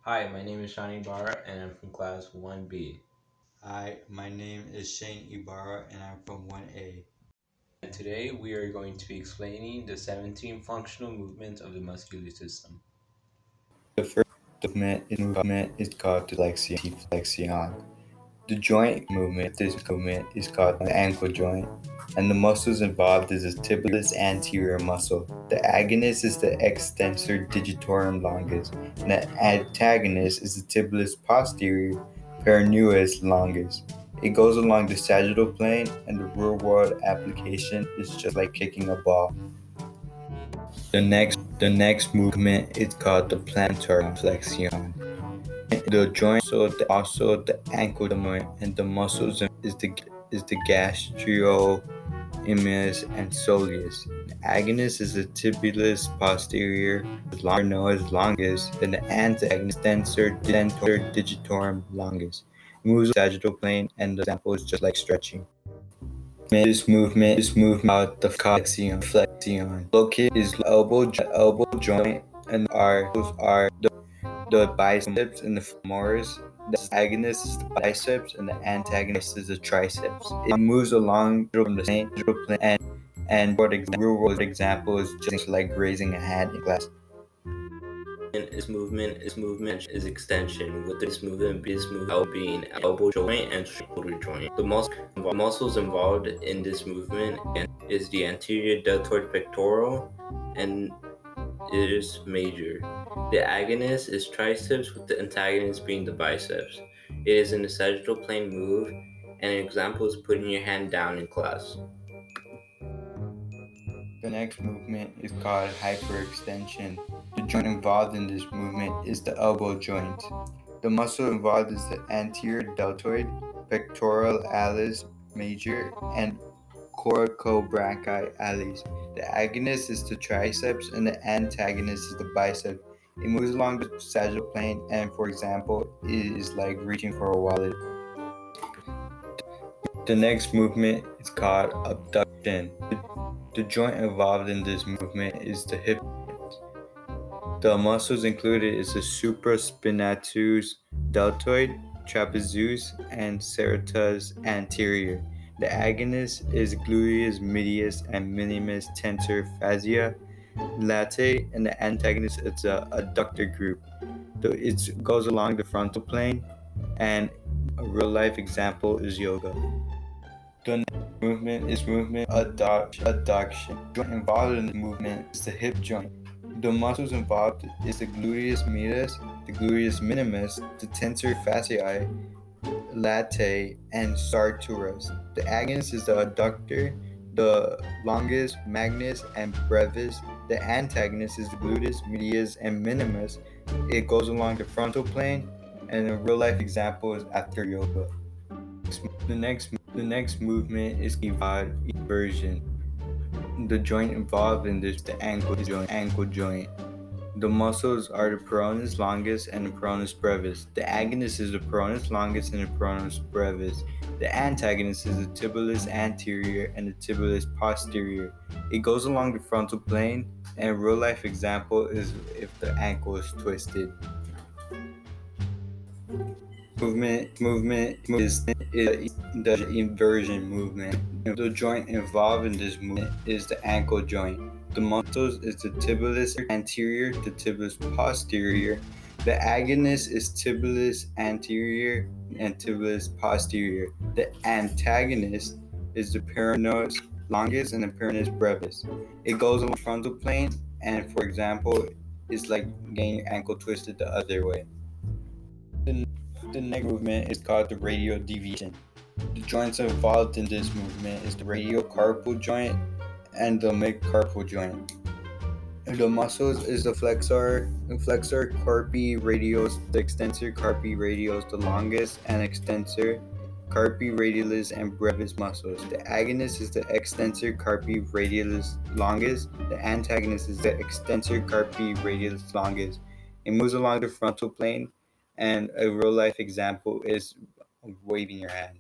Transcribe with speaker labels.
Speaker 1: Hi, my name is Shawn Ibarra and I'm from class 1B.
Speaker 2: Hi, my name is Shane Ibarra and I'm from 1A.
Speaker 1: And today we are going to be explaining the 17 functional movements of the muscular system.
Speaker 2: The first movement is called the flexion. The joint movement, this movement is called the ankle joint, and the muscles involved is the tibialis anterior muscle. The agonist is the extensor digitorum longus, and the antagonist is the tibialis posterior peroneus longus. It goes along the sagittal plane, and the real-world application is just like kicking a ball. The next movement is called the plantar flexion. The joint also the ankle joint and the muscles is the gastrioimus and soleus. The agonist is the tibialis posterior, known as longus, and the antagonist tensor digitorum longus. It moves along the sagittal plane, and the example is just like stretching. This movement out the flexion. Located is elbow joint, and are the biceps and the femoris. The agonist is the biceps and the antagonist is the triceps. It moves along from the sagittal plane, and for the real world example is just like raising a hand in class.
Speaker 1: And movement is extension, with this movement being elbow joint and shoulder joint. The muscles involved in this movement is the anterior deltoid pectoral and it is major. The agonist is triceps with the antagonist being the biceps. It is in the sagittal plane move, and an example is putting your hand down in class.
Speaker 2: The next movement is called hyperextension. The joint involved in this movement is the elbow joint. The muscle involved is the anterior deltoid, pectoralis major, and coracobrachii. The agonist is the triceps and the antagonist is the bicep. It moves along the sagittal plane and, for example, it is like reaching for a wallet. The next movement is called abduction. The joint involved in this movement is the hip. The muscles included is the supraspinatus deltoid, trapezius, and serratus anterior. The agonist is gluteus medius and minimus tensor fascia latae, and the antagonist is the adductor group. It goes along the frontal plane, and a real life example is yoga. The next movement is movement adduction. The joint involved in the movement is the hip joint. The muscles involved is the gluteus medius, the gluteus minimus, the tensor fasciae latae, and sartorius. The agonist is the adductor, the longus, magnus, and brevis. The antagonist is the gluteus medius and minimus. It goes along the frontal plane, and a real life example is after yoga. The next movement is called eversion. The joint involved in this is the ankle joint. The muscles are the peroneus longus and the peroneus brevis. The agonist is the peroneus longus and the peroneus brevis. The antagonist is the tibialis anterior and the tibialis posterior. It goes along the frontal plane, and a real life example is if the ankle is twisted. Movement is the inversion movement. The joint involved in this movement is the ankle joint. The muscles is the tibialis anterior, the tibialis posterior. The agonist is tibialis anterior and tibialis posterior. The antagonist is the peroneus longus and the peroneus brevis. It goes on the frontal plane, and for example, it's like getting your ankle twisted the other way. The, the next movement is called the radial deviation. The joints involved in this movement is the radiocarpal joint and the midcarpal joint. The muscles is the flexor carpi radius, the extensor carpi radius, the longest, and extensor carpi radialis and brevis muscles. The agonist is the extensor carpi radialis longus. The antagonist is the extensor carpi radialis longus. It moves along the frontal plane, and a real life example is waving your hand.